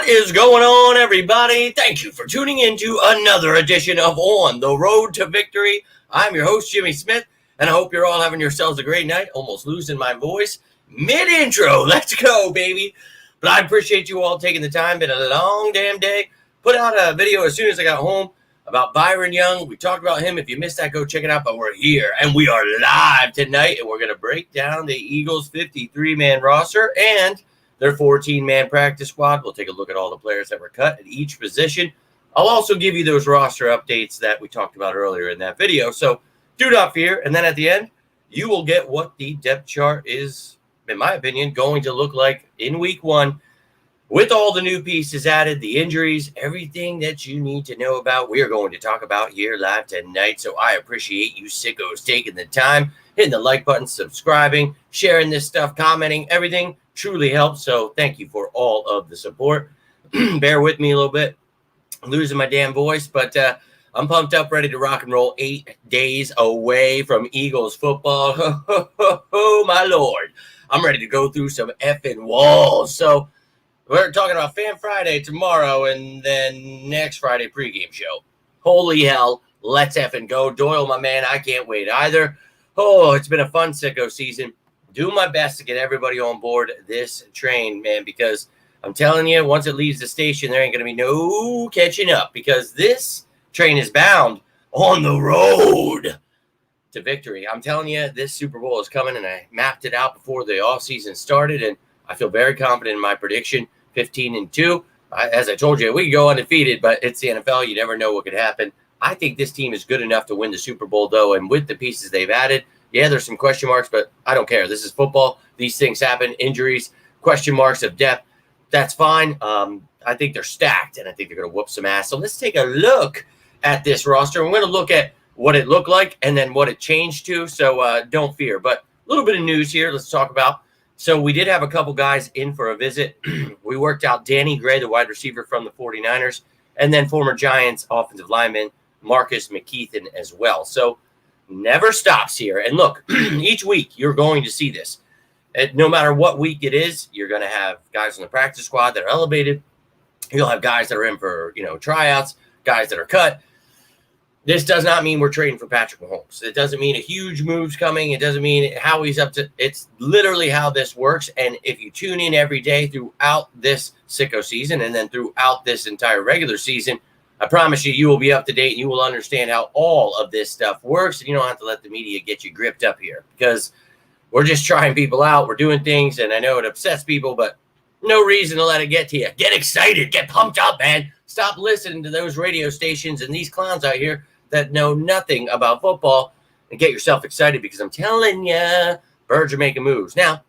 What is going on, everybody? Thank you for tuning in to another edition of On the Road to Victory. I'm your host, Jimmy Smith, and I hope you're all having yourselves a great night. Almost losing my voice mid-intro. Let's go, baby. But I appreciate you all taking the time. Been a long damn day. Put out a video as soon as I got home about Byron Young. We talked about him. If you missed that, go check it out. But we're here, and we are live tonight, and we're going to break down the Eagles' 53-man roster and their 14-man practice squad. We'll take a look at all the players that were cut at each position. I'll also give you those roster updates that we talked about earlier in that video. So do not fear. And then at the end, you will get what the depth chart is, in my opinion, going to look like in week one with all the new pieces added, the injuries, everything that you need to know about. We are going to talk about here live tonight. So I appreciate you sickos taking the time, hitting the like button, subscribing, sharing this stuff, commenting, everything truly helps. So thank you for all of the support. Bear with me a little bit. I'm losing my damn voice, but I'm pumped up, ready to rock and roll. 8 days away from Eagles football. Oh, my Lord. I'm ready to go through some effing walls. So we're talking about Fan Friday tomorrow and then next Friday pregame show. Holy hell. Let's effing go. Doyle, my man, I can't wait either. Oh, it's been a fun sicko season. Do my best to get everybody on board this train, man, because I'm telling you, once it leaves the station, there ain't going to be no catching up because this train is bound on the road to victory. I'm telling you, this Super Bowl is coming, and I mapped it out before the offseason started, and I feel very confident in my prediction, 15-2. As I told you, we could go undefeated, but it's the NFL. You never know what could happen. I think this team is good enough to win the Super Bowl, though, and with the pieces they've added, yeah, there's some question marks, but I don't care. This is football. These things happen. Injuries, question marks of depth. That's fine. I think they're stacked, and I think they're going to whoop some ass. So let's take a look at this roster. We're going to look at what it looked like and then what it changed to, so don't fear. But a little bit of news here let's talk about. So we did have a couple guys in for a visit. We worked out Danny Gray, the wide receiver from the 49ers, and then former Giants offensive lineman Marcus McKeithen as well. So never stops here. And look, each week you're going to see this. No matter what week it is, you're going to have guys on the practice squad that are elevated. You'll have guys that are in for, tryouts, guys that are cut. This does not mean we're trading for Patrick Mahomes. It doesn't mean a huge move's coming. It doesn't mean how he's up to. It's literally how this works. And if you tune in every day throughout this sicko season and then throughout this entire regular season, I promise you, you will be up to date and you will understand how all of this stuff works. And you don't have to let the media get you gripped up here because we're just trying people out. We're doing things, and I know it upsets people, but no reason to let it get to you. Get excited. Get pumped up, man. Stop listening to those radio stations and these clowns out here that know nothing about football and get yourself excited because I'm telling you, birds are making moves. Now,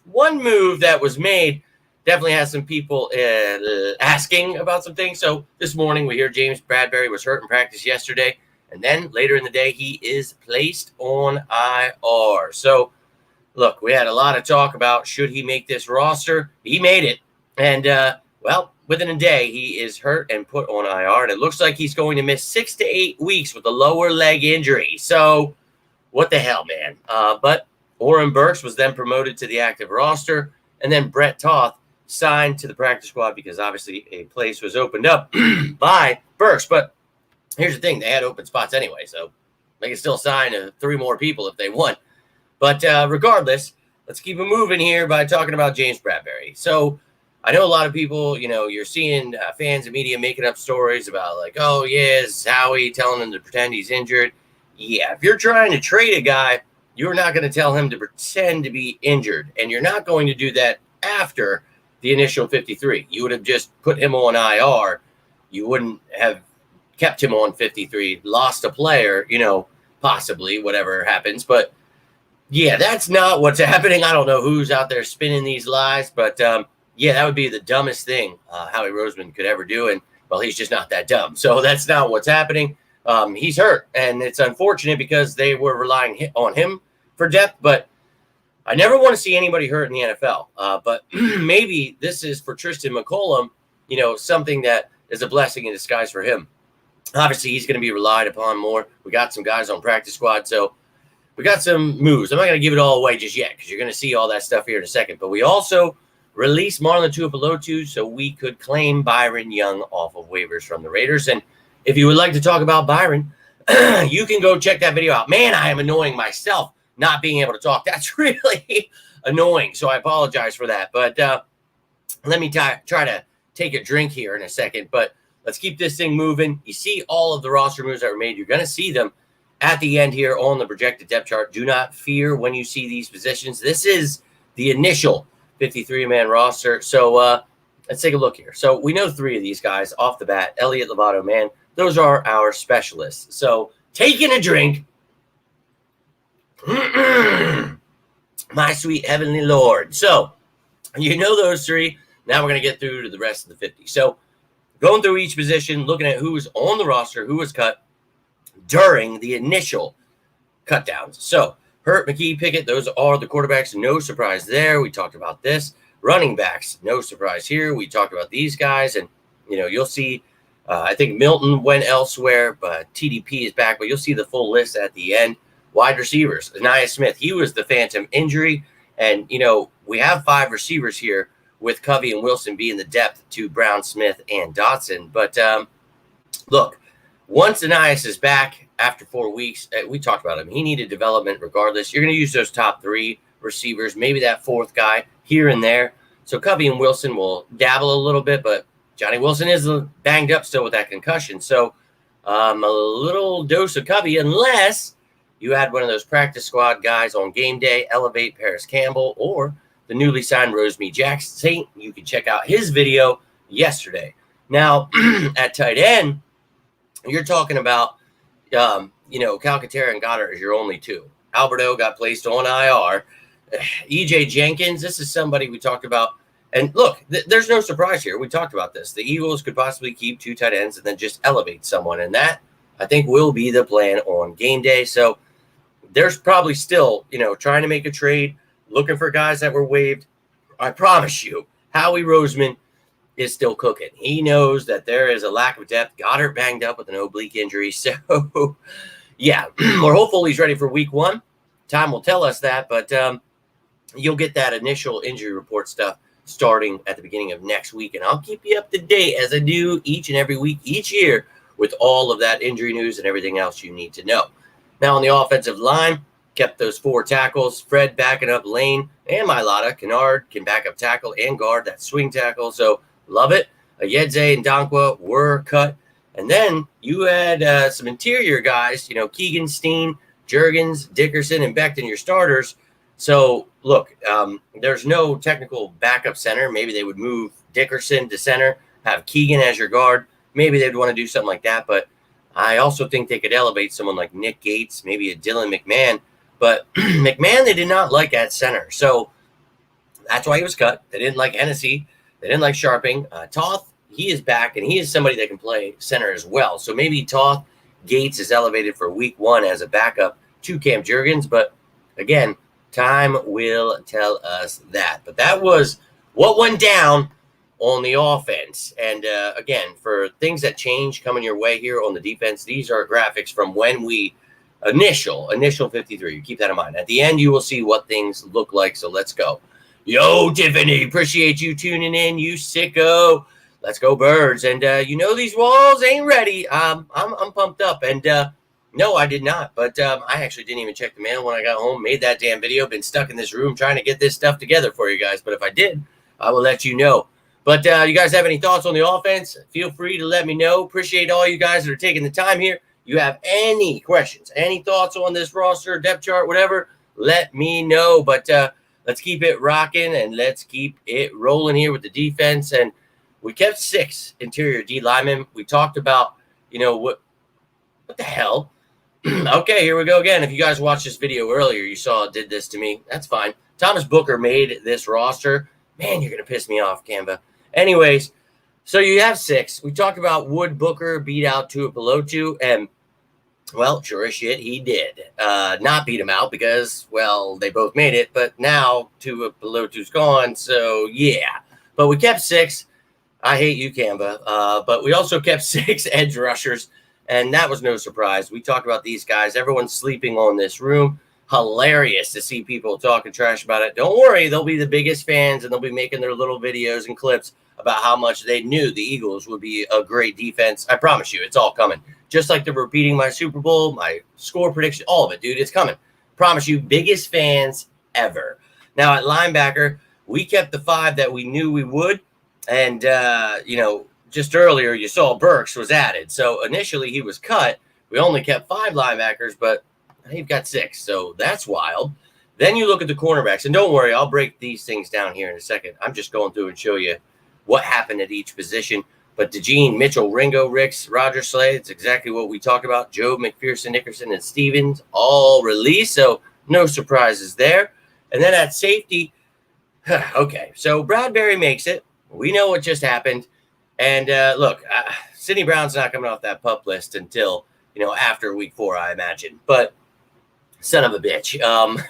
one move that was made definitely has some people asking about some things. So this morning we hear James Bradberry was hurt in practice yesterday. And then later in the day, he is placed on IR. So look, we had a lot of talk about should he make this roster. He made it. And, within a day, he is hurt and put on IR. And it looks like he's going to miss 6 to 8 weeks with a lower leg injury. So what the hell, man? But Oren Burks was then promoted to the active roster. And then Brett Toth signed to the practice squad because obviously a place was opened up by Burks. But here's the thing. They had open spots anyway, so they can still sign 3 more people if they want. But regardless, let's keep it moving here by talking about James Bradberry. So I know a lot of people, you're seeing fans and media making up stories about like, oh, yeah, it's Howie telling him to pretend he's injured. Yeah, if you're trying to trade a guy, you're not going to tell him to pretend to be injured. And you're not going to do that after the initial 53. You would have just put him on IR. You wouldn't have kept him on 53, lost a player, possibly, whatever happens. But, yeah, that's not what's happening. I don't know who's out there spinning these lies. But, yeah, that would be the dumbest thing Howie Roseman could ever do. And, well, he's just not that dumb. So that's not what's happening. He's hurt. And it's unfortunate because they were relying on him for depth. But I never want to see anybody hurt in the NFL, but maybe this is for Tristan McCollum, something that is a blessing in disguise for him. Obviously, he's going to be relied upon more. We got some guys on practice squad, so we got some moves. I'm not going to give it all away just yet because you're going to see all that stuff here in a second. But we also release Marlon Tuipulotu so we could claim Byron Young off of waivers from the Raiders. And if you would like to talk about Byron, you can go check that video out. Man, I am annoying myself not being able to talk. That's really annoying. So I apologize for that. But let me try to take a drink here in a second. But let's keep this thing moving. You see all of the roster moves that were made. You're going to see them at the end here on the projected depth chart. Do not fear when you see these positions. This is the initial 53-man roster. So let's take a look here. So we know 3 of these guys off the bat. Elliott, Lovato, man. Those are our specialists. So taking a drink. My sweet heavenly Lord. So you know those 3. Now we're going to get through to the rest of the 50. So going through each position, looking at who was on the roster, who was cut during the initial cut downs. So Hurt, McKee, Pickett, those are the quarterbacks. No surprise there. We talked about this. Running backs, no surprise here. We talked about these guys. And, you know, you'll see, I think Milton went elsewhere, but TDP is back. But you'll see the full list at the end. Wide receivers, Anaya Smith, he was the phantom injury. And, you know, we have 5 receivers here with Covey and Wilson being the depth to Brown, Smith, and Dotson. But, look, once Anias is back after 4 weeks, we talked about him. He needed development regardless. You're going to use those top 3 receivers, maybe that 4th guy here and there. So Covey and Wilson will dabble a little bit, but Johnny Wilson is banged up still with that concussion. So a little dose of Covey, unless you had one of those practice squad guys on game day, elevate Paris Campbell, or the newly signed Rosemary Jackson. You can check out his video yesterday. Now, at tight end, you're talking about, you know, Calcaterra and Goddard is your only 2. Alberto got placed on IR. EJ Jenkins, this is somebody we talked about. And look, there's no surprise here. We talked about this. The Eagles could possibly keep 2 tight ends and then just elevate someone. And that, I think, will be the plan on game day. So there's probably still, you know, trying to make a trade, looking for guys that were waived. I promise you, Howie Roseman is still cooking. He knows that there is a lack of depth. Goddard banged up with an oblique injury. So, yeah, we're hopeful he's ready for week 1. Time will tell us that, but you'll get that initial injury report stuff starting at the beginning of next week, and I'll keep you up to date as I do each and every week, each year, with all of that injury news and everything else you need to know. Now, on the offensive line, kept those 4 tackles. Fred backing up Lane and Mailata. Kennard can back up tackle and guard that swing tackle, so love it. Ayedze and Dankwa were cut. And then you had some interior guys, you know, Keegan, Steen, Juergens, Dickerson, and Becton, your starters. So, look, there's no technical backup center. Maybe they would move Dickerson to center, have Keegan as your guard. Maybe they'd want to do something like that. But I also think they could elevate someone like Nick Gates, maybe a Dylan McMahon. But McMahon, they did not like at center. So that's why he was cut. They didn't like Hennessy. They didn't like Sharping. Toth, he is back, and he is somebody that can play center as well. So maybe Toth, Gates is elevated for week 1 as a backup to Cam Juergens. But, again, time will tell us that. But that was what went down on the offense. And, again, for things that change coming your way here on the defense, these are graphics from when we initial 53. You keep that in mind. At the end, you will see what things look like. So let's go. Yo, Tiffany, appreciate you tuning in, you sicko. Let's go, Birds. And you know these walls ain't ready. I'm pumped up. And no, I did not. But I actually didn't even check the mail when I got home. Made that damn video. Been stuck in this room trying to get this stuff together for you guys. But if I did, I will let you know. But you guys have any thoughts on the offense? Feel free to let me know. Appreciate all you guys that are taking the time here. You have any questions, any thoughts on this roster, depth chart, whatever, let me know. But let's keep it rocking and let's keep it rolling here with the defense. And we kept 6 interior D linemen. We talked about, you know, what the hell? Okay, here we go again. If you guys watched this video earlier, you saw it did this to me. That's fine. Thomas Booker made this roster. Man, you're going to piss me off, Canva. Anyways, so you have 6. We talked about would Booker beat out Tuipulotu, and well, sure as shit, he did. Not beat him out because, well, they both made it, but now Tuipulotu's gone, so yeah. But we kept 6. I hate you, Canva. But we also kept 6 edge rushers, and that was no surprise. We talked about these guys. Everyone's sleeping on this room. hilarious to see people talking trash about it. Don't worry, they'll be the biggest fans, and they'll be making their little videos and clips about how much they knew the Eagles would be a great defense. I promise you, it's all coming. Just like they're repeating my Super Bowl, my score prediction, all of it, dude. It's coming. Promise you, biggest fans ever. Now, at linebacker, we kept the 5 that we knew we would. And, just earlier, you saw Burks was added. So initially, he was cut. We only kept 5 linebackers, but you've got 6. So that's wild. Then you look at the cornerbacks. And don't worry, I'll break these things down here in a second. I'm just going through and show you what happened at each position. But DeGene, Mitchell, Ringo, Ricks, Roger Slade, it's exactly what we talked about. Joe, McPherson, Nickerson, and Stevens all released. So no surprises there. And then at safety, okay, so Bradberry makes it. We know what just happened. And look, Sidney Brown's not coming off that PUP list until, after week 4, I imagine. But son of a bitch,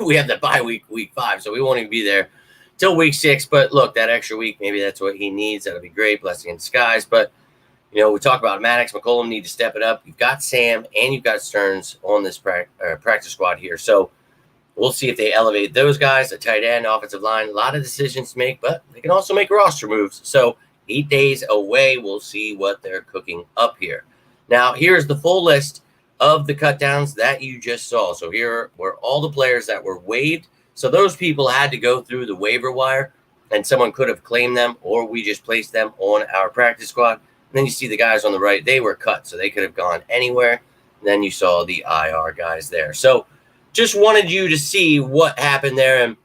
we have the bye week 5, so we won't even be there till week 6. But look, that extra week, maybe that's what he needs. That'll be great, blessing in disguise. But, we talk about Maddox, McCollum need to step it up. You've got Sam and you've got Stearns on this practice squad here. So we'll see if they elevate those guys, the tight end, offensive line. A lot of decisions to make, but they can also make roster moves. So 8 days away, we'll see what they're cooking up here. Now, here's the full list of the cutdowns that you just saw. So here were all the players that were waived. So those people had to go through the waiver wire, and someone could have claimed them, or we just placed them on our practice squad. And then you see the guys on the right, they were cut, so they could have gone anywhere. And then you saw the IR guys there. So just wanted you to see what happened there. And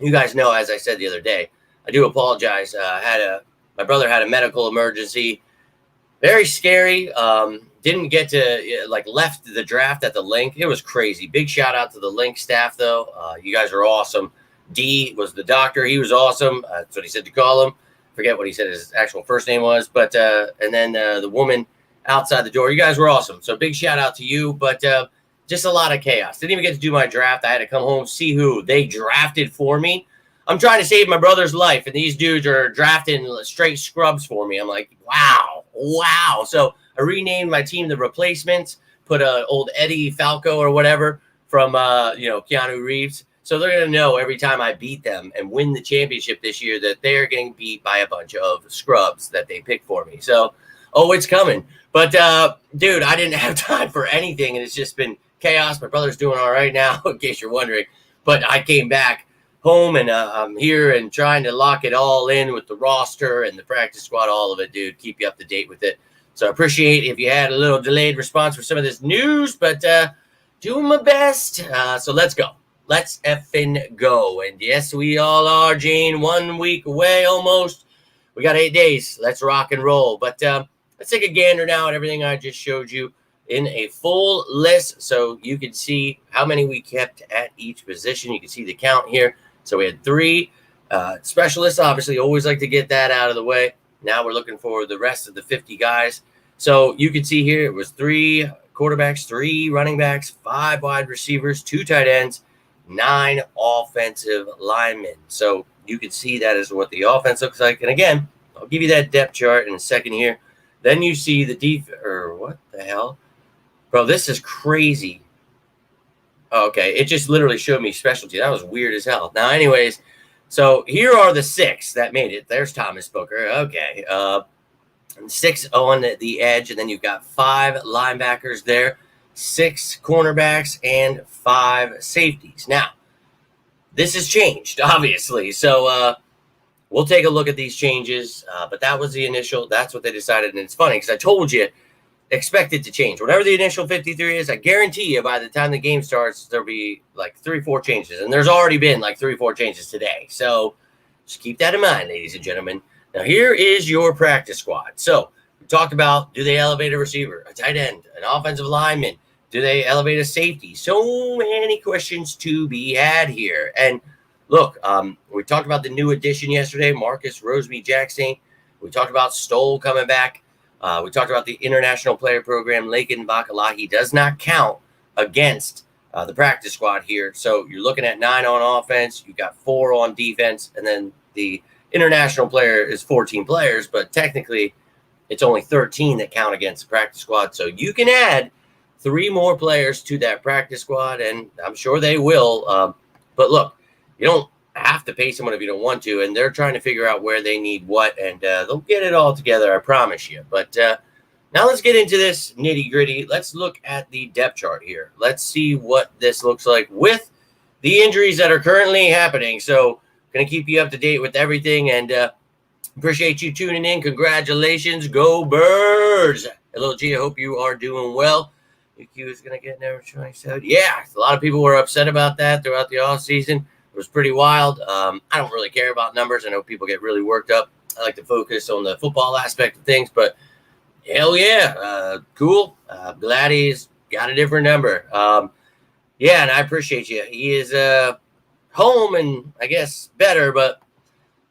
you guys know, as I said the other day, I do apologize. My brother had a medical emergency. Very scary. Didn't get to, left the draft at the Link. It was crazy. Big shout out to the Link staff, though. You guys are awesome. D was the doctor. He was awesome. That's what he said to call him. Forget what he said his actual first name was. But and then the woman outside the door. You guys were awesome. So big shout out to you. But just a lot of chaos. Didn't even get to do my draft. I had to come home, see who they drafted for me. I'm trying to save my brother's life, and these dudes are drafting straight scrubs for me. I'm like, wow. So I renamed my team the Replacements, put old Eddie Falco or whatever from, Keanu Reeves. So they're going to know every time I beat them and win the championship this year that they're getting beat by a bunch of scrubs that they picked for me. So, it's coming. But, dude, I didn't have time for anything, and it's just been chaos. My brother's doing all right now, in case you're wondering. But I came back home, and I'm here and trying to lock it all in with the roster and the practice squad, all of it, dude. Keep you up to date with it. So I appreciate if you had a little delayed response for some of this news, but doing my best. So let's go. Let's effing go. And yes, we all are, Gene. 1 week away almost. We got 8 days. Let's rock and roll. But let's take a gander now at everything I just showed you in a full list so you can see how many we kept at each position. You can see the count here. So we had 3 specialists. Obviously, always like to get that out of the way. Now we're looking for the rest of the 50 guys. So you can see here it was 3 quarterbacks, 3 running backs, 5 wide receivers, 2 tight ends, 9 offensive linemen. So you can see that is what the offense looks like. And again, I'll give you that depth chart in a second here. Then you see the defense, or what the hell? Bro, this is crazy. Oh, okay, it just literally showed me specialty. That was weird as hell. Now, anyways, so here are the 6 that made it. There's Thomas Booker. Okay. 6 on the edge, and then you've got 5 linebackers there, 6 cornerbacks, and 5 safeties. Now, this has changed, obviously. So we'll take a look at these changes. But that was the initial. That's what they decided. And it's funny because I told you, expect it to change. Whatever the initial 53 is, I guarantee you by the time the game starts, there'll be 3-4 changes. And there's already been 3-4 changes today. So just keep that in mind, ladies and gentlemen. Now, here is your practice squad. So we talked about, do they elevate a receiver, a tight end, an offensive lineman? Do they elevate a safety? So many questions to be had here. And look, we talked about the new addition yesterday, Marcus Rosemy-Jackson. We talked about Stoll coming back. We talked about the international player program, Lakin Bakala. He does not count against the practice squad here. So you're looking at 9 on offense. You've got 4 on defense. And then the international player is 14 players, but technically it's only 13 that count against the practice squad. So you can add 3 more players to that practice squad, and I'm sure they will. But look, you don't have to pay someone if you don't want to, and they're trying to figure out where they need what, and they'll get it all together, I promise you. But now let's get into this nitty-gritty. Let's look at the depth chart here. Let's see what this looks like with the injuries that are currently happening. So going to keep you up to date with everything, and appreciate you tuning in. Congratulations. Go Birds. Hello, G. I hope you are doing well. UQ is going to get number 27. Yeah, a lot of people were upset about that throughout the offseason. It was pretty wild. I don't really care about numbers. I know people get really worked up. I like to focus on the football aspect of things, but hell yeah, cool. Glad he's got a different number. Yeah, and I appreciate you. He is home and I guess better, but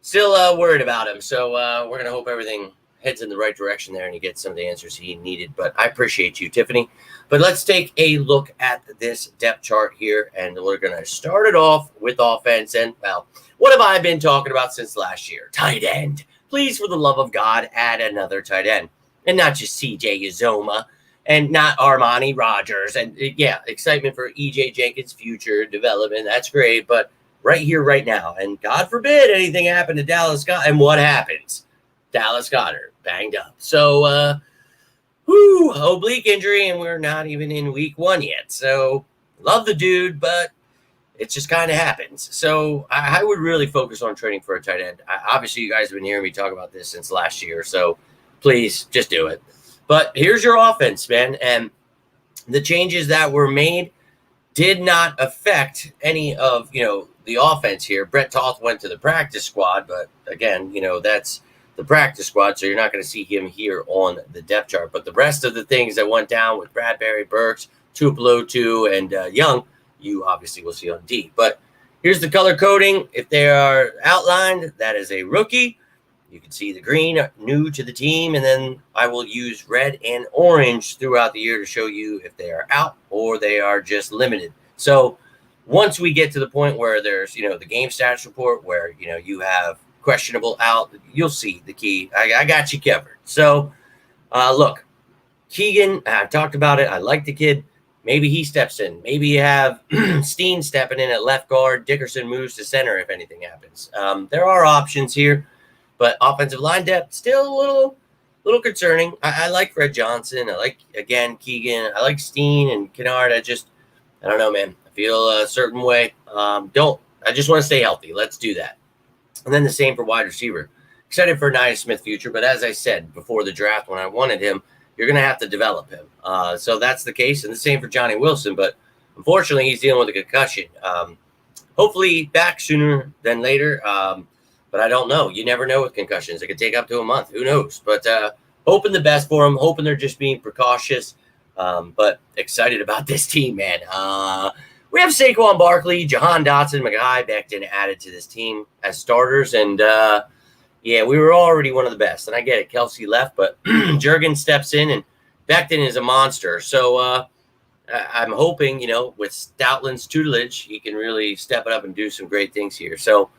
still worried about him. So we're going to hope everything heads in the right direction there and he gets some of the answers he needed. But I appreciate you, Tiffany. But let's take a look at this depth chart here, and we're going to start it off with offense. And, well, what have I been talking about since last year? Tight end. Please, for the love of God, add another tight end. And not just C.J. Uzoma and not Armani Rogers. And, yeah, excitement for E.J. Jenkins' future development. That's great. But right here, right now, and God forbid anything happened to Dallas Goedert. And what happens? Dallas Goedert banged up. So, oblique injury, and we're not even in week 1 yet. So, love the dude, but it just kind of happens. So, I would really focus on training for a tight end. Obviously, you guys have been hearing me talk about this since last year, so please just do it. But here's your offense, man, and the changes that were made did not affect any of, the offense here. Brett Toth went to the practice squad, but again, that's the practice squad, so you're not going to see him here on the depth chart. But the rest of the things that went down with Bradberry, Burks, Tuipulotu, and Young, you obviously will see on D. But here's the color coding. If they are outlined, that is a rookie. You can see the green, new to the team, and then I will use red and orange throughout the year to show you if they are out or they are just limited. So once we get to the point where there's, the game status report where, you have questionable out, you'll see the key. I got you covered. So, look, Keegan, I talked about it. I like the kid. Maybe he steps in. Maybe you have Steen stepping in at left guard. Dickerson moves to center if anything happens. There are options here, but offensive line depth still a little concerning. I like Fred Johnson. I like, again, Keegan. I like Steen and Kennard. I don't know, man. I feel a certain way. I just want to stay healthy. Let's do that. And then the same for wide receiver. Excited for Nia Smith's future, but as I said before the draft when I wanted him, you're going to have to develop him. So that's the case, and the same for Johnny Wilson, but unfortunately he's dealing with a concussion. Hopefully back sooner than later, but I don't know. You never know with concussions. It could take up to a month. Who knows? But hoping the best for him, hoping they're just being precautious, but excited about this team, man. We have Saquon Barkley, Jahan Dotson, Mackay Becton added to this team as starters. And, we were already one of the best. And I get it. Kelsey left, but Juergens steps in, and Becton is a monster. So I'm hoping, with Stoutland's tutelage, he can really step it up and do some great things here. So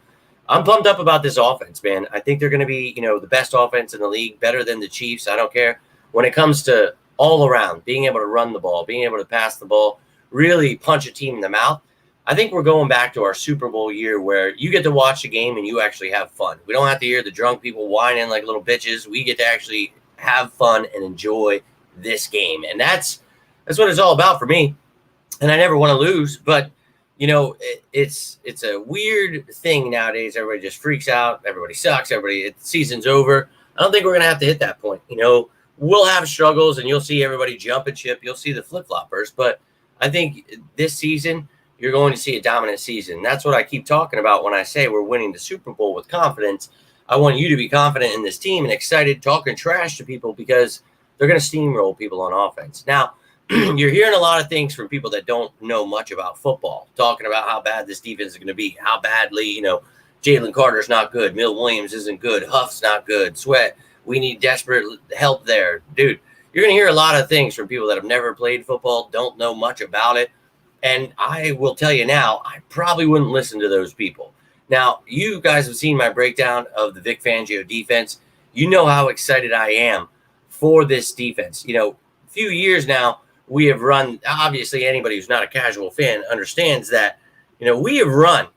I'm pumped up about this offense, man. I think they're going to be, the best offense in the league, better than the Chiefs. I don't care. When it comes to all around, being able to run the ball, being able to pass the ball, really punch a team in the mouth. I think we're going back to our Super Bowl year where you get to watch the game and you actually have fun. We don't have to hear the drunk people whining like little bitches. We get to actually have fun and enjoy this game. And that's what it's all about for me. And I never want to lose, but it's a weird thing nowadays. Everybody just freaks out. Everybody sucks. The season's over. I don't think we're going to have to hit that point. We'll have struggles and you'll see everybody jump and chip. You'll see the flip-floppers, but I think this season, you're going to see a dominant season. That's what I keep talking about when I say we're winning the Super Bowl with confidence. I want you to be confident in this team and excited, talking trash to people because they're going to steamroll people on offense. Now, you're hearing a lot of things from people that don't know much about football, talking about how bad this defense is going to be, how badly, Jalen Carter's not good, Mill Williams isn't good, Huff's not good, Sweat, we need desperate help there. Dude, you're going to hear a lot of things from people that have never played football, don't know much about it. And I will tell you now, I probably wouldn't listen to those people. Now, you guys have seen my breakdown of the Vic Fangio defense. You know how excited I am for this defense. A few years now, we have run, obviously anybody who's not a casual fan understands that, we have run,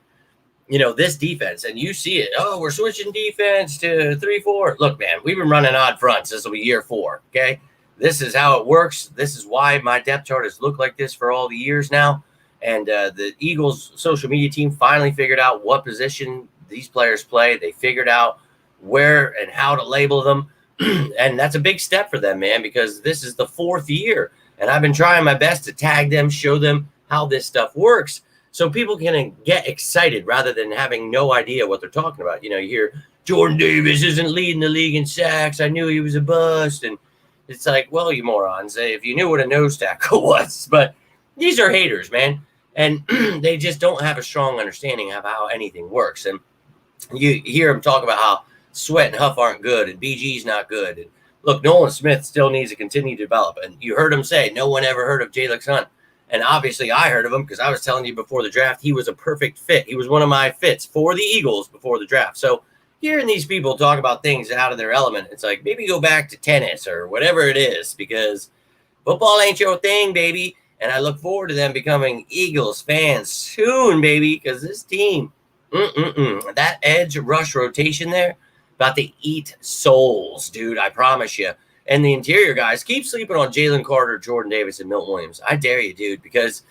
this defense, and you see it. Oh, we're switching defense to 3-4. Look, man, we've been running odd fronts. This will be year 4. Okay. This is how it works. This is why my depth chart has looked like this for all the years now. And the Eagles social media team finally figured out what position these players play. They figured out where and how to label them. And that's a big step for them, man, because this is the 4th year. And I've been trying my best to tag them, show them how this stuff works, so people can get excited rather than having no idea what they're talking about. You hear Jordan Davis isn't leading the league in sacks. I knew he was a bust. And it's like, well, you morons, if you knew what a nose tackle was. But these are haters, man. And they just don't have a strong understanding of how anything works. And you hear them talk about how Sweat and Huff aren't good and BG's not good. And look, Nolan Smith still needs to continue to develop. And you heard him say no one ever heard of Jalen Hunt. And obviously I heard of him because I was telling you before the draft he was a perfect fit. He was one of my fits for the Eagles before the draft. So hearing these people talk about things out of their element, it's like maybe go back to tennis or whatever it is, because football ain't your thing, baby. And I look forward to them becoming Eagles fans soon, baby, because this team, that edge rush rotation there, about to eat souls, dude. I promise you. And the interior guys, keep sleeping on Jalen Carter, Jordan Davis, and Milton Williams. I dare you, dude, because,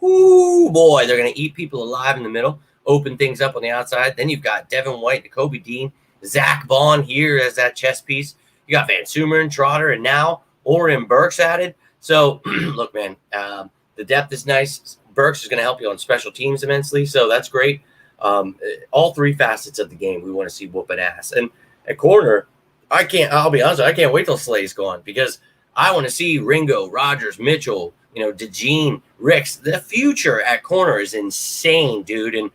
whoo, boy, they're going to eat people alive in the middle, open things up on the outside. Then you've got Devin White, Nakobe Dean, Zach Vaughn here as that chess piece. You got Van Sumer and Trotter, and now Oren Burks added. So, look, man, the depth is nice. Burks is going to help you on special teams immensely, so that's great. All 3 facets of the game we want to see whooping ass. And at corner, I'll be honest, I can't wait till Slay's gone, because I want to see Ringo, Rogers, Mitchell, DeJean, Ricks. The future at corner is insane, dude. And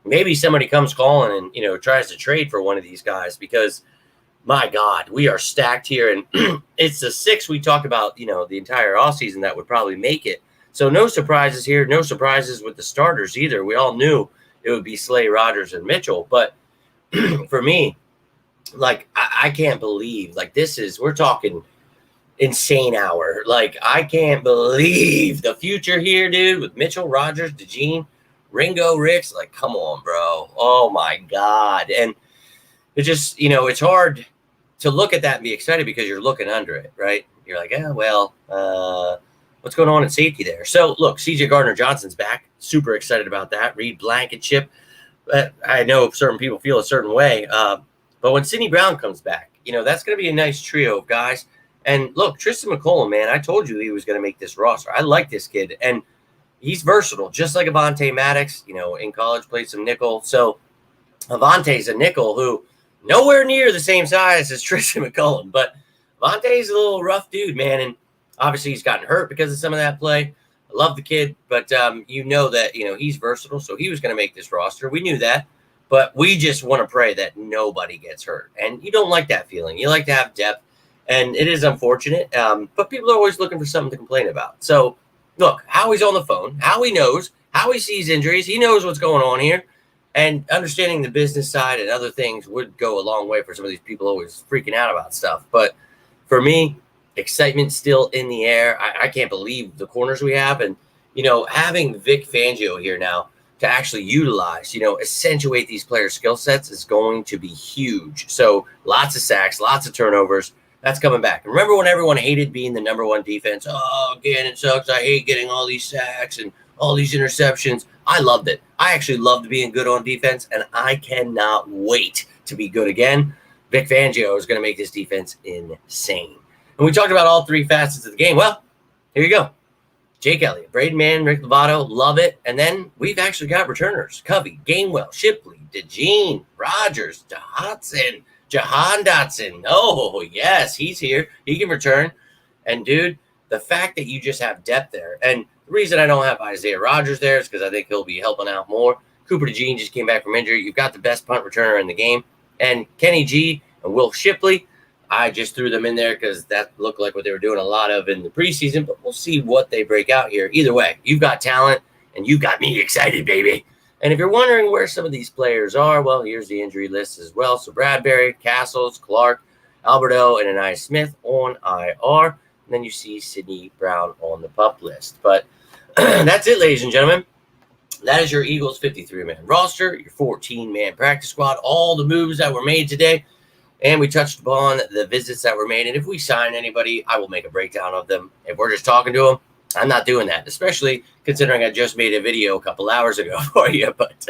maybe somebody comes calling and, tries to trade for one of these guys, because my God, we are stacked here. And it's the 6 we talked about, the entire offseason that would probably make it. So no surprises here. No surprises with the starters either. We all knew it would be Slay, Rogers, and Mitchell. But for me, like, I can't believe, like, we're talking insane hour. Like, I can't believe the future here, dude, with Mitchell, Rogers, DeJean, Ringo, Ricks. Like, come on, bro. Oh, my God. And it just, it's hard to look at that and be excited because you're looking under it, right? You're like, what's going on in safety there? So, look, C.J. Gardner-Johnson's back. Super excited about that. Reed Blankenship. I know certain people feel a certain way. But when Sidney Brown comes back, that's going to be a nice trio of guys. And look, Tristan McCollum, man, I told you he was going to make this roster. I like this kid. And he's versatile, just like Avonte Maddox, in college played some nickel. So Avonte's a nickel who nowhere near the same size as Tristan McCollum. But Avonte's a little rough dude, man. And obviously he's gotten hurt because of some of that play. I love the kid. But that, he's versatile. So he was going to make this roster. We knew that. But we just want to pray that nobody gets hurt. And you don't like that feeling. You like to have depth. And it is unfortunate. But people are always looking for something to complain about. So, look, Howie's on the phone. Howie knows. Howie sees injuries. He knows what's going on here. And understanding the business side and other things would go a long way for some of these people always freaking out about stuff. But for me, excitement still in the air. I can't believe the corners we have. And, having Vic Fangio here now, to actually utilize, accentuate these players' skill sets is going to be huge. So lots of sacks, lots of turnovers. That's coming back. Remember when everyone hated being the number 1 defense? Oh, again, it sucks. I hate getting all these sacks and all these interceptions. I loved it. I actually loved being good on defense, and I cannot wait to be good again. Vic Fangio is going to make this defense insane. And we talked about all 3 facets of the game. Well, here you go. Jake Elliott, Braden Mann, Rick Lovato, love it. And then we've actually got returners. Covey, Gainwell, Shipley, DeJean, Rogers, Jahan Dotson. Oh, yes, he's here. He can return. And, dude, the fact that you just have depth there. And the reason I don't have Isaiah Rogers there is because I think he'll be helping out more. Cooper DeJean just came back from injury. You've got the best punt returner in the game. And Kenny G and Will Shipley, I just threw them in there because that looked like what they were doing a lot of in the preseason, but we'll see what they break out here. Either way, you've got talent, and you got me excited, baby. And if you're wondering where some of these players are, well, here's the injury list as well. So Bradberry, Castles, Clark, Alberto, and Anai Smith on IR. And then you see Sidney Brown on the PUP list. But that's it, ladies and gentlemen. That is your Eagles 53-man roster, your 14-man practice squad, all the moves that were made today. And we touched upon the visits that were made. And if we sign anybody, I will make a breakdown of them. If we're just talking to them, I'm not doing that, especially considering I just made a video a couple hours ago for you. But,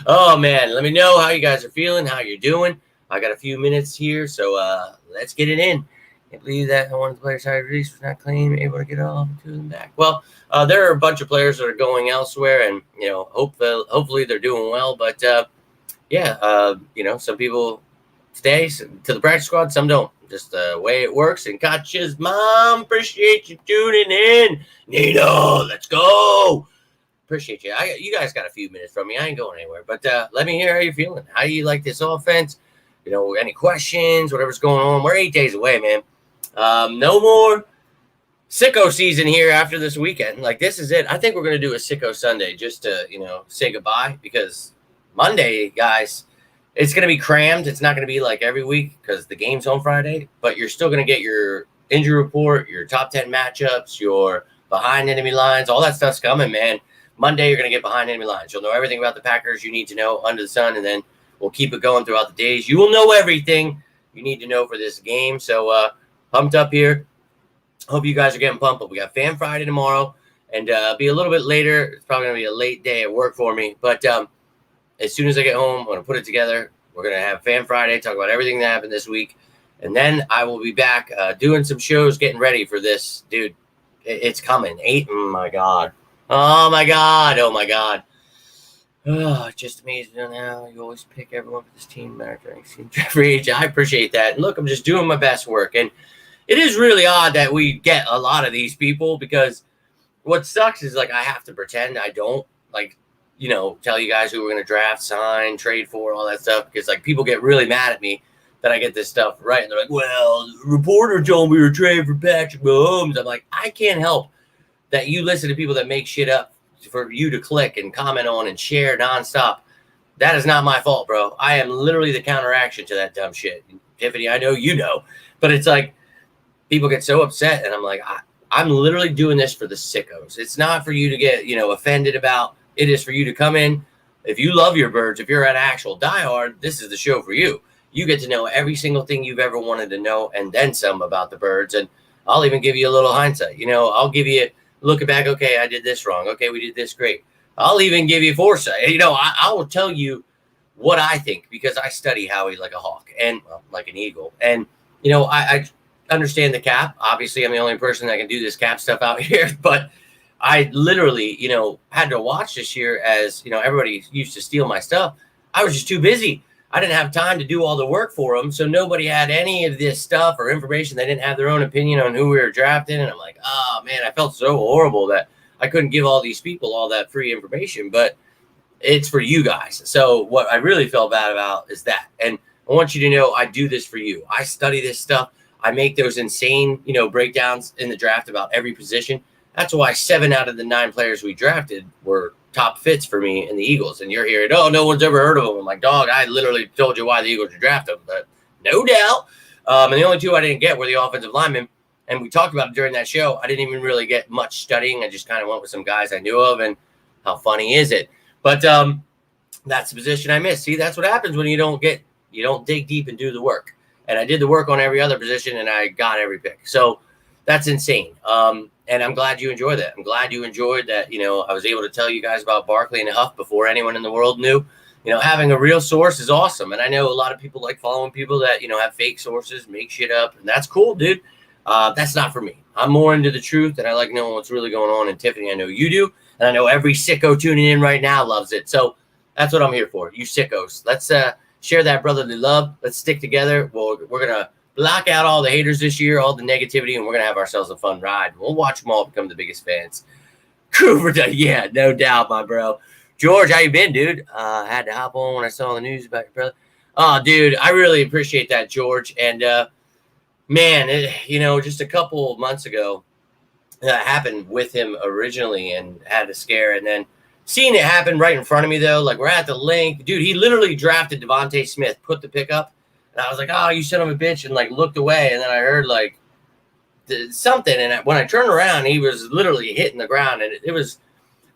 oh, man, let me know how you guys are feeling, how you're doing. I got a few minutes here, so let's get it in. Can't believe that one of the players hired release was not claimed, able to get off and to them back. Well, there are a bunch of players that are going elsewhere, and, hopefully they're doing well. But, some people stay to the practice squad, some don't. Just the way it works. And Gotcha's mom, appreciate you tuning in. Nino, let's go. Appreciate you. You guys got a few minutes from me. I ain't going anywhere. But let me hear how you're feeling. How do you like this offense? Any questions, whatever's going on. We're 8 days away, man. No more sicko season here after this weekend. Like, this is it. I think we're going to do a sicko Sunday just to, say goodbye, because Monday, guys, it's going to be crammed. It's not going to be like every week because the game's on Friday, but you're still going to get your injury report, your top 10 matchups, your behind enemy lines. All that stuff's coming, man. Monday, you're going to get behind enemy lines. You'll know everything about the Packers you need to know under the sun, and then we'll keep it going throughout the days. You will know everything you need to know for this game. So pumped up here. Hope you guys are getting pumped up. We got Fan Friday tomorrow, and be a little bit later. It's probably going to be a late day at work for me, but as soon as I get home, I'm going to put it together. We're going to have Fan Friday, talk about everything that happened this week. And then I will be back doing some shows, getting ready for this. Dude, it's coming. Oh, my God. Oh, my God. Oh, my God. Oh, just amazing now. You always pick everyone for this team. Free agent. I appreciate that. And look, I'm just doing my best work. And it is really odd that we get a lot of these people, because what sucks is, like, I have to pretend I don't, like, tell you guys who we're going to draft, sign, trade for, all that stuff, because, like, people get really mad at me that I get this stuff right. And they're like, well, the reporter told me we were trading for Patrick Mahomes. I'm like, I can't help that you listen to people that make shit up for you to click and comment on and share nonstop. That is not my fault, bro. I am literally the counteraction to that dumb shit. Tiffany, I know you know. But it's like, people get so upset, and I'm like, I'm literally doing this for the sickos. It's not for you to get, offended about. It is for you to come in. If you love your birds, if you're an actual diehard, this is the show for you. You get to know every single thing you've ever wanted to know, and then some about the birds. And I'll even give you a little hindsight. I'll give you looking back. Okay, I did this wrong. Okay, we did this great. I'll even give you foresight. I will tell you what I think, because I study Howie like a hawk and like an eagle. And, I understand the cap. Obviously, I'm the only person that can do this cap stuff out here, but I literally, had to watch this year as, everybody used to steal my stuff. I was just too busy. I didn't have time to do all the work for them. So nobody had any of this stuff or information. They didn't have their own opinion on who we were drafting. And I'm like, oh, man, I felt so horrible that I couldn't give all these people all that free information. But it's for you guys. So what I really felt bad about is that. And I want you to know I do this for you. I study this stuff. I make those insane, breakdowns in the draft about every position. That's why 7 out of the 9 players we drafted were top fits for me in the Eagles. And you're hearing, oh, no one's ever heard of them. I'm like, dog, I literally told you why the Eagles would draft them, but no doubt. And the only 2 I didn't get were the offensive linemen. And we talked about it during that show. I didn't even really get much studying. I just kind of went with some guys I knew of, and how funny is it? But that's the position I missed. See, that's what happens when you don't dig deep and do the work. And I did the work on every other position, and I got every pick. So that's insane. And I'm glad you enjoyed that. I'm glad you enjoyed that. I was able to tell you guys about Barkley and Huff before anyone in the world knew. Having a real source is awesome. And I know a lot of people like following people that, have fake sources, make shit up. And that's cool, dude. That's not for me. I'm more into the truth, and I like knowing what's really going on. And Tiffany, I know you do. And I know every sicko tuning in right now loves it. So that's what I'm here for. You sickos. Let's share that brotherly love. Let's stick together. We're going to block out all the haters this year, all the negativity, and we're going to have ourselves a fun ride. We'll watch them all become the biggest fans. Cooper, yeah, no doubt, my bro. George, how you been, dude? I had to hop on when I saw the news about your brother. Oh, dude, I really appreciate that, George. And, man, just a couple months ago, that happened with him originally and had a scare. And then seeing it happen right in front of me, though, like we're at the link. Dude, he literally drafted Devontae Smith, put the pick up. And I was like, oh, you son of a bitch, and, like, looked away. And then I heard, like, something. And when I turned around, he was literally hitting the ground. And it was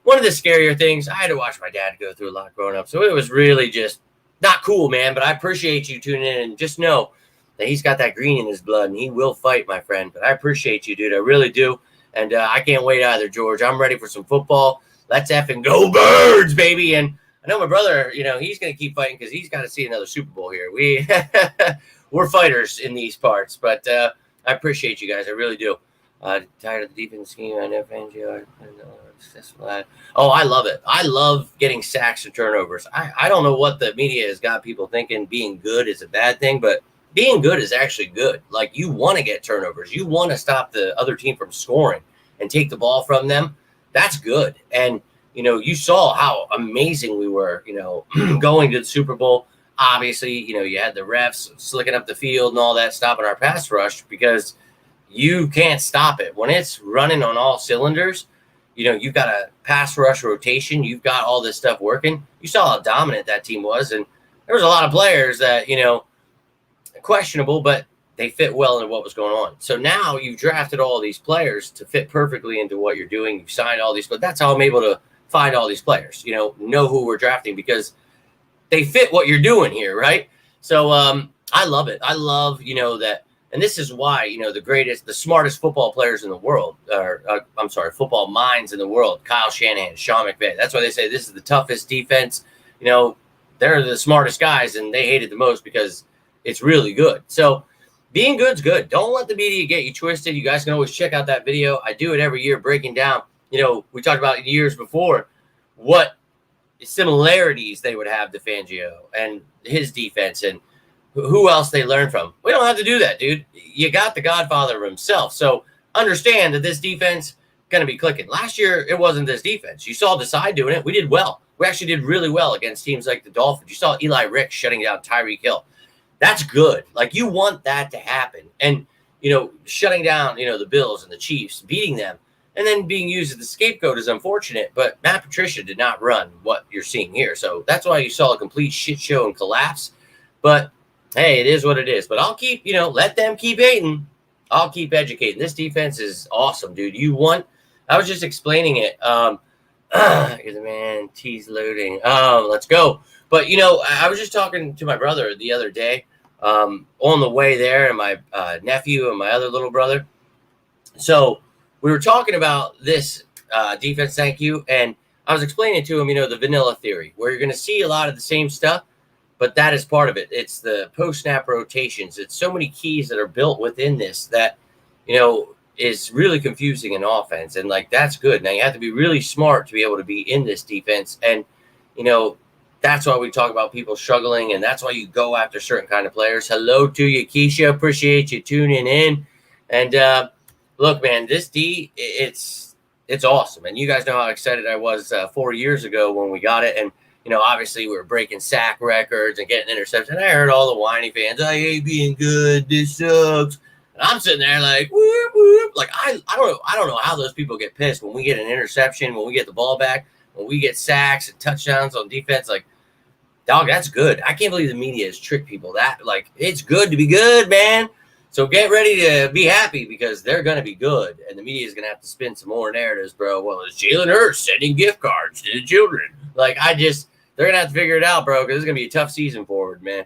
one of the scarier things. I had to watch my dad go through a lot growing up. So it was really just not cool, man. But I appreciate you tuning in, and just know that he's got that green in his blood and he will fight, my friend. But I appreciate you, dude. I really do. And I can't wait either, George. I'm ready for some football. Let's effing go Birds, baby. And I know my brother, he's going to keep fighting because he's got to see another Super Bowl here. We're fighters in these parts, but I appreciate you guys. I really do. Tired of the defense scheme. I know Fangio. Oh, I love it. I love getting sacks and turnovers. I don't know what the media has got people thinking being good is a bad thing, but being good is actually good. Like, you want to get turnovers. You want to stop the other team from scoring and take the ball from them. That's good. And, you saw how amazing we were, going to the Super Bowl. Obviously, you had the refs slicking up the field and all that, stopping our pass rush because you can't stop it. When it's running on all cylinders, you've got a pass rush rotation. You've got all this stuff working. You saw how dominant that team was. And there was a lot of players that, questionable, but they fit well into what was going on. So now you've drafted all these players to fit perfectly into what you're doing. You've signed all these, but that's how I'm able to find all these players, know who we're drafting because they fit what you're doing here, right? So I love it. I love, that. And this is why, the smartest football players in the world, football minds in the world, Kyle Shanahan, Sean McVay. That's why they say this is the toughest defense. They're the smartest guys, and they hate it the most because it's really good. So being good's good. Don't let the media get you twisted. You guys can always check out that video. I do it every year, breaking down, we talked about years before what similarities they would have to Fangio and his defense and who else they learn from. We don't have to do that, dude. You got the Godfather himself. So understand that this defense going to be clicking. Last year, it wasn't this defense. You saw the side doing it. We did well. We actually did really well against teams like the Dolphins. You saw Eli Ricks shutting down Tyreek Hill. That's good. Like, you want that to happen. And, shutting down, the Bills and the Chiefs, beating them, and then being used as the scapegoat is unfortunate. But Matt Patricia did not run what you're seeing here. So that's why you saw a complete shit show and collapse. But hey, it is what it is. But I'll keep, let them keep hating. I'll keep educating. This defense is awesome, dude. I was just explaining it. Here's the man. T's loading. Let's go. But, I was just talking to my brother the other day on the way there, and my nephew and my other little brother. So we were talking about this defense, thank you. And I was explaining to him, the vanilla theory, where you're going to see a lot of the same stuff. But that is part of it. It's the post-snap rotations. It's so many keys that are built within this that, is really confusing in offense. And, that's good. Now, you have to be really smart to be able to be in this defense. And, that's why we talk about people struggling, and that's why you go after certain kind of players. Hello to you, Keisha. Appreciate you tuning in. And, look, man, this D, it's awesome. And you guys know how excited I was 4 years ago when we got it. And, obviously we were breaking sack records and getting interceptions. And I heard all the whiny fans, I hate being good. This sucks. And I'm sitting there like, whoop, whoop. Like, I don't know how those people get pissed when we get an interception, when we get the ball back, when we get sacks and touchdowns on defense. Like, dog, that's good. I can't believe the media has tricked people. It's good to be good, man. So get ready to be happy because they're going to be good. And the media is going to have to spin some more narratives, bro. Well, it's Jalen Hurts sending gift cards to the children. They're going to have to figure it out, bro, because it's going to be a tough season forward, man.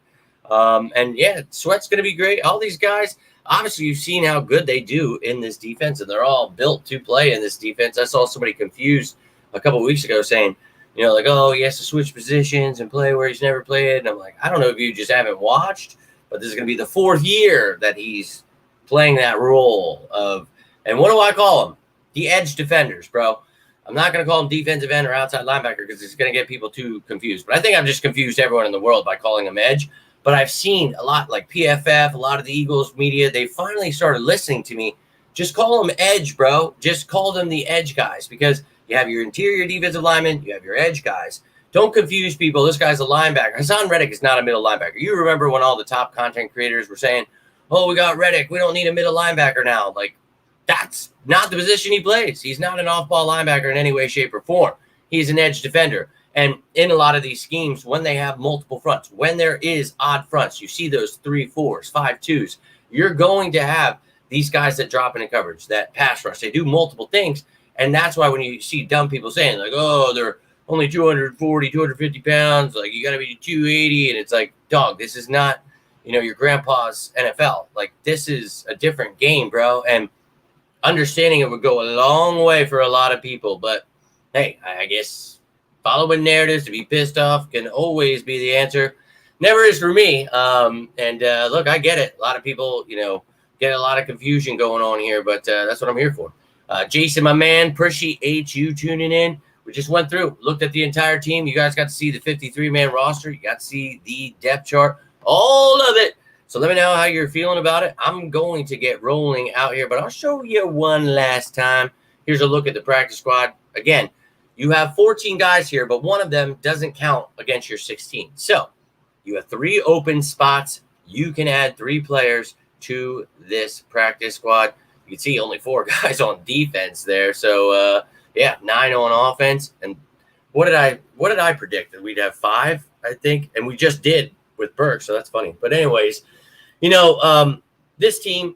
And, yeah, Sweat's going to be great. All these guys, obviously you've seen how good they do in this defense, and they're all built to play in this defense. I saw somebody confused a couple of weeks ago saying, he has to switch positions and play where he's never played. And I'm like, I don't know if you just haven't watched, but this is going to be the 4th year that he's playing that role of, and what do I call them? The edge defenders, bro. I'm not going to call them defensive end or outside linebacker because it's going to get people too confused. But I think I've just confused everyone in the world by calling them edge. But I've seen a lot, like PFF, a lot of the Eagles media, they finally started listening to me. Just call them edge, bro. Just call them the edge guys because you have your interior defensive linemen, you have your edge guys. Don't confuse people. This guy's a linebacker. Hassan Reddick is not a middle linebacker. You remember when all the top content creators were saying, oh, we got Reddick. We don't need a middle linebacker now. Like, that's not the position he plays. He's not an off-ball linebacker in any way, shape, or form. He's an edge defender. And in a lot of these schemes, when they have multiple fronts, when there is odd fronts, you see those 3-4s, 5-2s, you're going to have these guys that drop into coverage, that pass rush, they do multiple things. And that's why when you see dumb people saying, like, oh, they're only 240, 250 pounds, like, you got to be 280. And it's like, dog, this is not, your grandpa's NFL. Like, this is a different game, bro. And understanding it would go a long way for a lot of people. But, hey, I guess following narratives to be pissed off can always be the answer. Never is for me. Look, I get it. A lot of people, get a lot of confusion going on here, but that's what I'm here for. Jason, my man, appreciate you tuning in. We just went through, looked at the entire team. You guys got to see the 53-man roster. You got to see the depth chart, all of it. So let me know how you're feeling about it. I'm going to get rolling out here, but I'll show you one last time. Here's a look at the practice squad. Again, you have 14 guys here, but one of them doesn't count against your 16. So you have 3 open spots. You can add 3 players to this practice squad. You can see only 4 guys on defense there. So, 9 on offense. And what did I predict? That we'd have 5, I think. And we just did with Burks, so that's funny. But anyways, this team,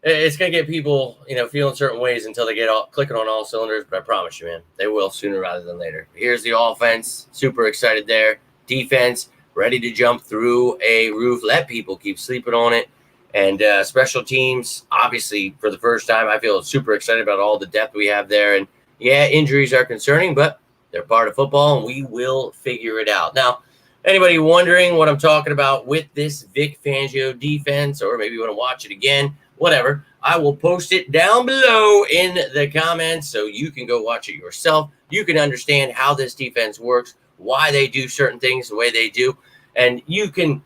it's going to get people, feeling certain ways until they get clicking on all cylinders. But I promise you, man, they will sooner rather than later. Here's the offense. Super excited there. Defense, ready to jump through a roof. Let people keep sleeping on it. And special teams, obviously, for the first time, I feel super excited about all the depth we have there. And, yeah, injuries are concerning, but they're part of football, and we will figure it out. Now, anybody wondering what I'm talking about with this Vic Fangio defense, or maybe you want to watch it again, whatever, I will post it down below in the comments so you can go watch it yourself. You can understand how this defense works, why they do certain things the way they do, and you can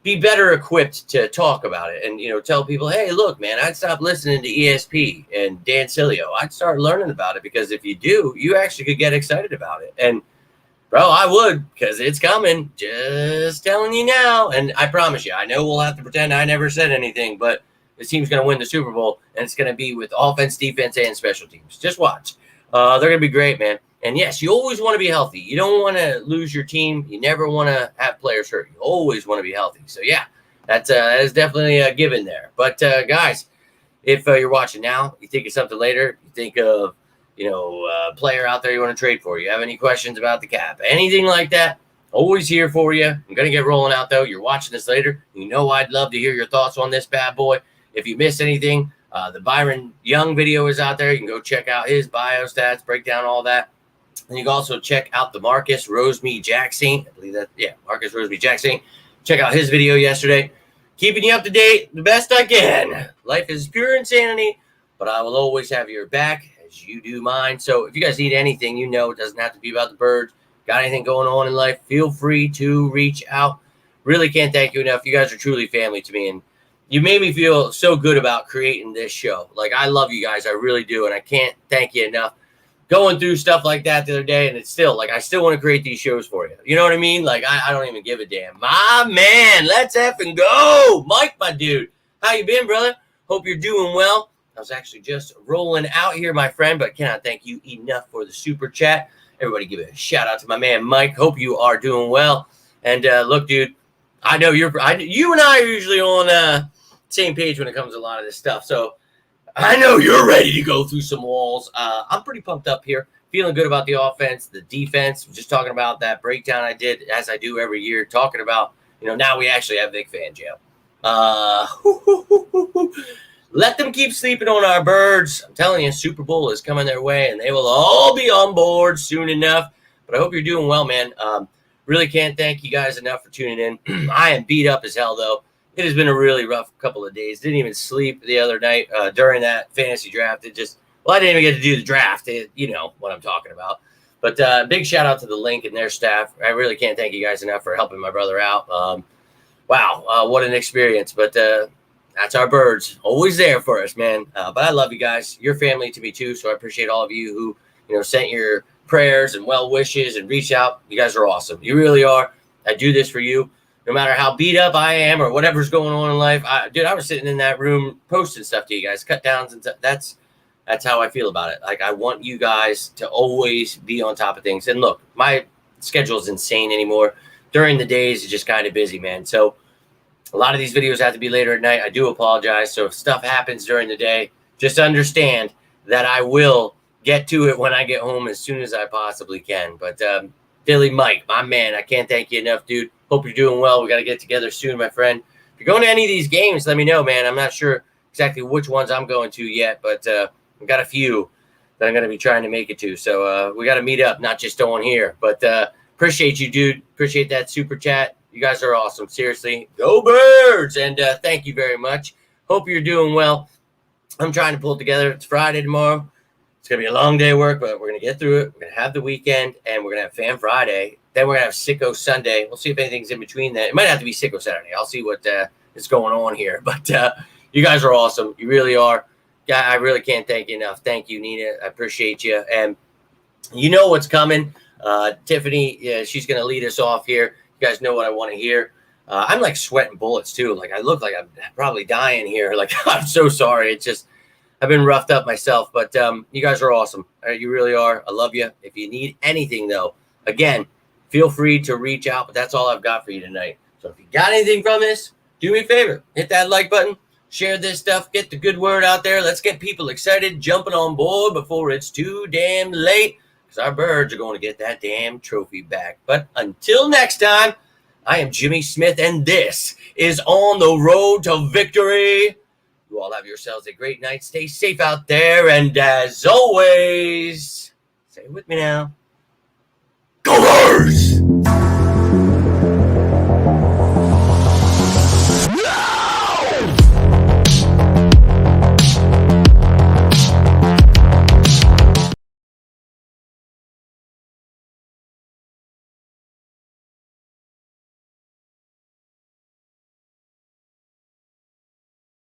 be better equipped to talk about it and, tell people, hey, look, man, I'd stop listening to ESP and Dan Cilio. I'd start learning about it, because if you do, you actually could get excited about it. And, bro, I would, because it's coming. Just telling you now. And I promise you, I know we'll have to pretend I never said anything, but this team's going to win the Super Bowl, and it's going to be with offense, defense, and special teams. Just watch. They're going to be great, man. And, yes, you always want to be healthy. You don't want to lose your team. You never want to have players hurt. You always want to be healthy. So, yeah, that is definitely a given there. But, guys, if you're watching now, you think of something later, you think of, a player out there you want to trade for, you have any questions about the cap, anything like that, always here for you. I'm going to get rolling out, though. You're watching this later. I'd love to hear your thoughts on this bad boy. If you missed anything, the Byron Young video is out there. You can go check out his bio stats, break down all that. And you can also check out the Marcus Rosemy-Jackson. I believe that, Marcus Rosemy-Jackson. Check out his video yesterday. Keeping you up to date the best I can. Life is pure insanity, but I will always have your back as you do mine. So if you guys need anything, it doesn't have to be about the birds. Got anything going on in life, feel free to reach out. Really can't thank you enough. You guys are truly family to me, and you made me feel so good about creating this show. Like, I love you guys. I really do, and I can't thank you enough. Going through stuff like that the other day, and it's still, like, I still want to create these shows for you. You know what I mean? Like, I don't even give a damn. My man, let's effing go. Mike, my dude. How you been, brother? Hope you're doing well. I was actually just rolling out here, my friend, but cannot thank you enough for the super chat. Everybody give a shout out to my man, Mike. Hope you are doing well. And look, dude, I know you and I are usually on the same page when it comes to a lot of this stuff. So I know you're ready to go through some walls. I'm pretty pumped up here, feeling good about the offense, the defense. Just talking about that breakdown I did, as I do every year, talking about, now we actually have Vic Fangio. Let them keep sleeping on our birds. I'm telling you, Super Bowl is coming their way, and they will all be on board soon enough. But I hope you're doing well, man. Really can't thank you guys enough for tuning in. I am beat up as hell, though. It has been a really rough couple of days. Didn't even sleep the other night during that fantasy draft. I didn't even get to do the draft. You know what I'm talking about. But big shout out to the Link and their staff. I really can't thank you guys enough for helping my brother out. Wow, what an experience. But that's our birds. Always there for us, man. But I love you guys. You're family to me, too. So I appreciate all of you who, sent your prayers and well wishes and reach out. You guys are awesome. You really are. I do this for you. No matter how beat up I am or whatever's going on in life, I was sitting in that room posting stuff to you guys, cut downs and stuff. That's how I feel about it. Like, I want you guys to always be on top of things. And look, my schedule is insane anymore. During the days, it's just kind of busy, man. So A lot of these videos have to be later at night. I do apologize. So if stuff happens during the day, just understand that I will get to it when I get home as soon as I possibly can. But Philly Mike, my man, I can't thank you enough, dude. Hope you're doing well. We got to get together soon, my friend. If you're going to any of these games, let me know, man. I'm not sure exactly which ones I'm going to yet, but I've got a few that I'm going to be trying to make it to. So we got to meet up, not just on here. But appreciate you, dude. Appreciate that super chat. You guys are awesome. Seriously, go Birds! And thank you very much. Hope you're doing well. I'm trying to pull it together. It's Friday tomorrow. It's going to be a long day of work, but we're going to get through it. We're going to have the weekend, and we're going to have Fan Friday. Then we're going to have Sicko Sunday. We'll see if anything's in between that. It might have to be Sicko Saturday. I'll see what is going on here. But you guys are awesome. You really are. Yeah, I really can't thank you enough. Thank you, Nina. I appreciate you. And you know what's coming. Tiffany, she's going to lead us off here. You guys know what I want to hear. I'm like sweating bullets too. Like I look like I'm probably dying here. Like I'm so sorry. It's just I've been roughed up myself. But you guys are awesome. You really are. I love you. If you need anything though, again, feel free to reach out. But that's all I've got for you tonight. So if you got anything from this, do me a favor. Hit that like button. Share this stuff. Get the good word out there. Let's get people excited, jumping on board before it's too damn late. Our Birds are going to get that damn trophy back. But until next time, I am Jimmy Smith, and this is On the Road to Victory. You all have yourselves a great night. Stay safe out there, and as always, say it with me now, go Birds!